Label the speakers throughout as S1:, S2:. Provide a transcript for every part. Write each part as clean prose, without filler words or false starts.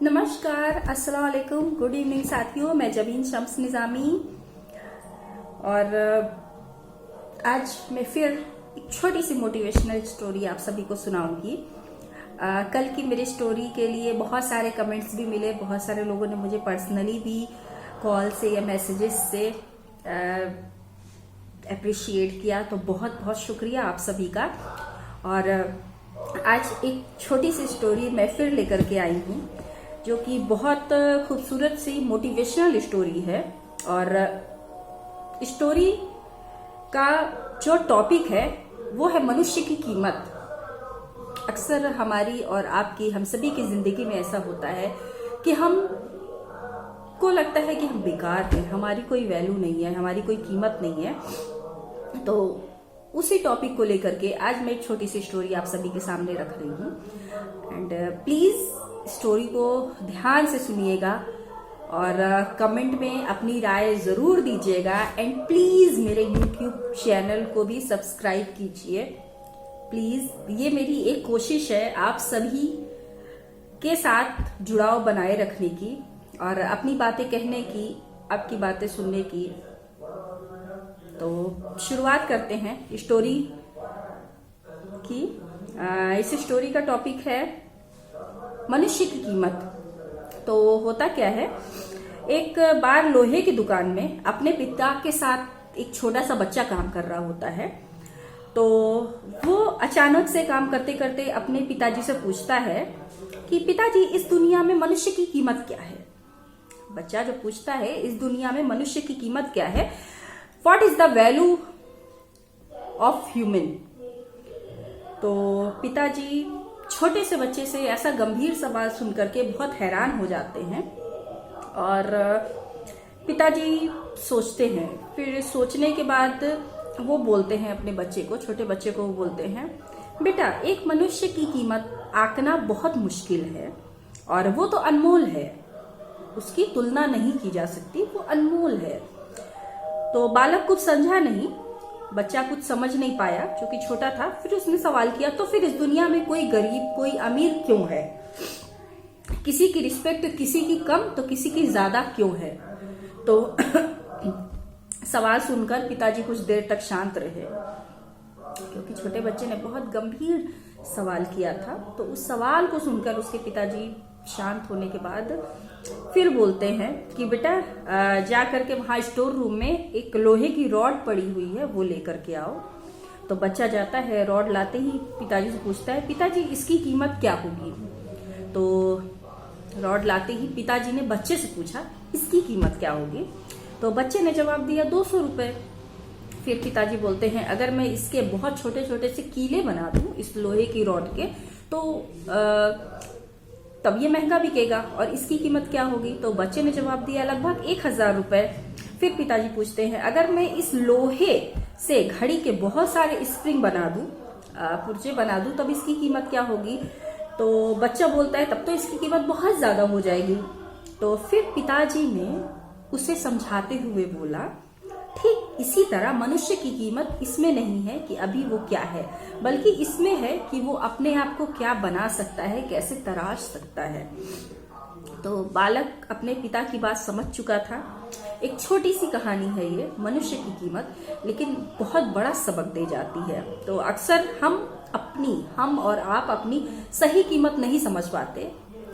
S1: नमस्कार, अस्सलाम वालेकुम, गुड इवनिंग साथियों। मैं जबीन शम्स निज़ामी और आज मैं फिर एक छोटी सी मोटिवेशनल स्टोरी आप सभी को सुनाऊंगी। कल की मेरी स्टोरी के लिए बहुत सारे कमेंट्स भी मिले, बहुत सारे लोगों ने मुझे पर्सनली भी कॉल से या मैसेजेस से अप्रिशिएट किया, तो बहुत बहुत शुक्रिया आप सभी का। और आज एक छोटी सी स्टोरी मैं फिर लेकर के आई हूँ, जो कि बहुत खूबसूरत सी मोटिवेशनल स्टोरी है। और स्टोरी का जो टॉपिक है वो है मनुष्य की कीमत। अक्सर हमारी और आपकी, हम सभी की जिंदगी में ऐसा होता है कि हम को लगता है कि हम बेकार हैं, हमारी कोई वैल्यू नहीं है, हमारी कोई कीमत नहीं है। तो उसी टॉपिक को लेकर के आज मैं एक छोटी सी स्टोरी आप सभी के सामने रख रही हूँ। एंड प्लीज स्टोरी को ध्यान से सुनिएगा और कमेंट में अपनी राय जरूर दीजिएगा। एंड प्लीज मेरे यूट्यूब चैनल को भी सब्सक्राइब कीजिए प्लीज। ये मेरी एक कोशिश है आप सभी के साथ जुड़ाव बनाए रखने की और अपनी बातें कहने की, आपकी बातें सुनने की। तो शुरुआत करते हैं स्टोरी की। इस स्टोरी का टॉपिक है मनुष्य की कीमत। तो होता क्या है, एक बार लोहे की दुकान में अपने पिता के साथ एक छोटा सा बच्चा काम कर रहा होता है। तो वो अचानक से काम करते करते अपने पिताजी से पूछता है कि पिताजी, इस दुनिया में मनुष्य की कीमत क्या है। बच्चा जो पूछता है, इस दुनिया में मनुष्य की कीमत क्या है, what is the value of human. तो पिताजी छोटे से बच्चे से ऐसा गंभीर सवाल सुनकर के बहुत हैरान हो जाते हैं और पिताजी सोचते हैं। फिर सोचने के बाद वो बोलते हैं अपने बच्चे को, छोटे बच्चे को वो बोलते हैं, बेटा, एक मनुष्य की कीमत आंकना बहुत मुश्किल है और वो तो अनमोल है, उसकी तुलना नहीं की जा सकती, वो अनमोल है। तो बालक कुछ समझा नहीं, बच्चा कुछ समझ नहीं पाया क्योंकि छोटा था। फिर उसने सवाल किया, तो फिर इस दुनिया में कोई गरीब कोई अमीर क्यों है, किसी की रिस्पेक्ट किसी की कम तो किसी की ज्यादा क्यों है। तो सवाल सुनकर पिताजी कुछ देर तक शांत रहे क्योंकि छोटे बच्चे ने बहुत गंभीर सवाल किया था। तो उस सवाल को सुनकर उसके पिताजी शांत होने के बाद फिर बोलते हैं कि बेटा, जा करके वहां स्टोर रूम में एक लोहे की रॉड पड़ी हुई है, वो लेकर के आओ। तो बच्चा जाता है, रॉड लाते ही पिताजी से पूछता है, पिताजी इसकी कीमत क्या होगी। तो रॉड लाते ही पिताजी ने बच्चे से पूछा, इसकी कीमत क्या होगी। तो बच्चे ने जवाब दिया 200 रुपए। फिर पिताजी बोलते हैं, अगर मैं इसके बहुत छोटे छोटे से कीले बना दूं इस लोहे की रॉड के, तो तब ये महंगा बिकेगा, और इसकी कीमत क्या होगी। तो बच्चे ने जवाब दिया लगभग 1000 रुपए। फिर पिताजी पूछते हैं, अगर मैं इस लोहे से घड़ी के बहुत सारे स्प्रिंग बना दूं, पुर्जे बना दूं, तब इसकी कीमत क्या होगी। तो बच्चा बोलता है, तब तो इसकी कीमत बहुत ज्यादा हो जाएगी। तो फिर पिताजी ने उसे समझाते हुए बोला, ठीक इसी तरह मनुष्य की कीमत इसमें नहीं है कि अभी वो क्या है, बल्कि इसमें है कि वो अपने आप को क्या बना सकता है, कैसे तराश सकता है। तो बालक अपने पिता की बात समझ चुका था। एक छोटी सी कहानी है ये, मनुष्य की कीमत, लेकिन बहुत बड़ा सबक दे जाती है। तो अक्सर हम और आप अपनी सही कीमत नहीं समझ पाते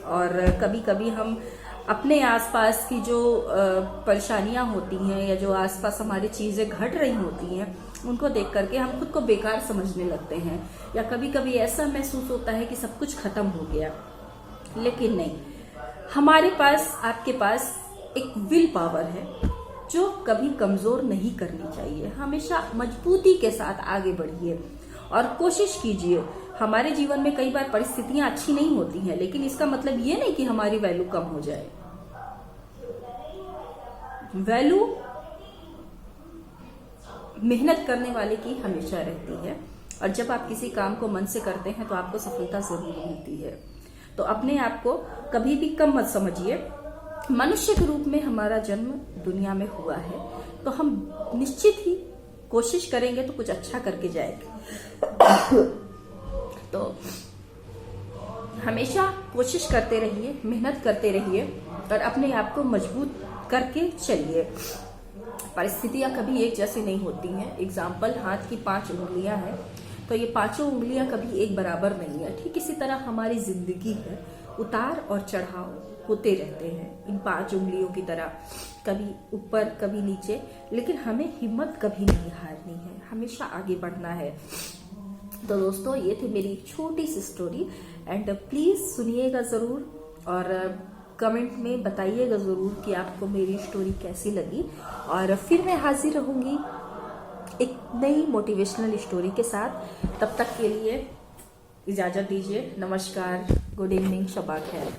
S1: और कभी कभी हम अपने आसपास की जो परेशानियां होती हैं या जो आसपास हमारी चीजें घट रही होती हैं, उनको देख करके हम खुद को बेकार समझने लगते हैं, या कभी कभी ऐसा महसूस होता है कि सब कुछ खत्म हो गया। लेकिन नहीं, हमारे पास, आपके पास एक विल पावर है जो कभी कमजोर नहीं करनी चाहिए। हमेशा मजबूती के साथ आगे बढ़िए और कोशिश कीजिए। हमारे जीवन में कई बार परिस्थितियां अच्छी नहीं होती हैं, लेकिन इसका मतलब ये नहीं कि हमारी वैल्यू कम हो जाए। वैल्यू मेहनत करने वाले की हमेशा रहती है, और जब आप किसी काम को मन से करते हैं तो आपको सफलता जरूर मिलती है। तो अपने आप को कभी भी कम मत समझिए। मनुष्य के रूप में हमारा जन्म दुनिया में हुआ है, तो हम निश्चित ही कोशिश करेंगे तो कुछ अच्छा करके जाएंगे। तो हमेशा कोशिश करते रहिए, मेहनत करते रहिए और अपने आप को मजबूत करके चलिए। परिस्थितियां कभी एक जैसी नहीं होती हैं। एग्जाम्पल, हाथ की 5 उंगलियां हैं, तो ये 5 उंगलियां कभी एक बराबर नहीं है। ठीक इसी तरह हमारी जिंदगी है, उतार और चढ़ाव होते रहते हैं इन 5 उंगलियों की तरह, कभी ऊपर कभी नीचे। लेकिन हमें हिम्मत कभी नहीं हारनी है, हमेशा आगे बढ़ना है। तो दोस्तों, ये थी मेरी छोटी सी स्टोरी एंड प्लीज सुनिएगा जरूर और कमेंट में बताइएगा जरूर कि आपको मेरी स्टोरी कैसी लगी। और फिर मैं हाजिर रहूंगी एक नई मोटिवेशनल स्टोरी के साथ। तब तक के लिए इजाजत दीजिए। नमस्कार, गुड इवनिंग, शबा खैर।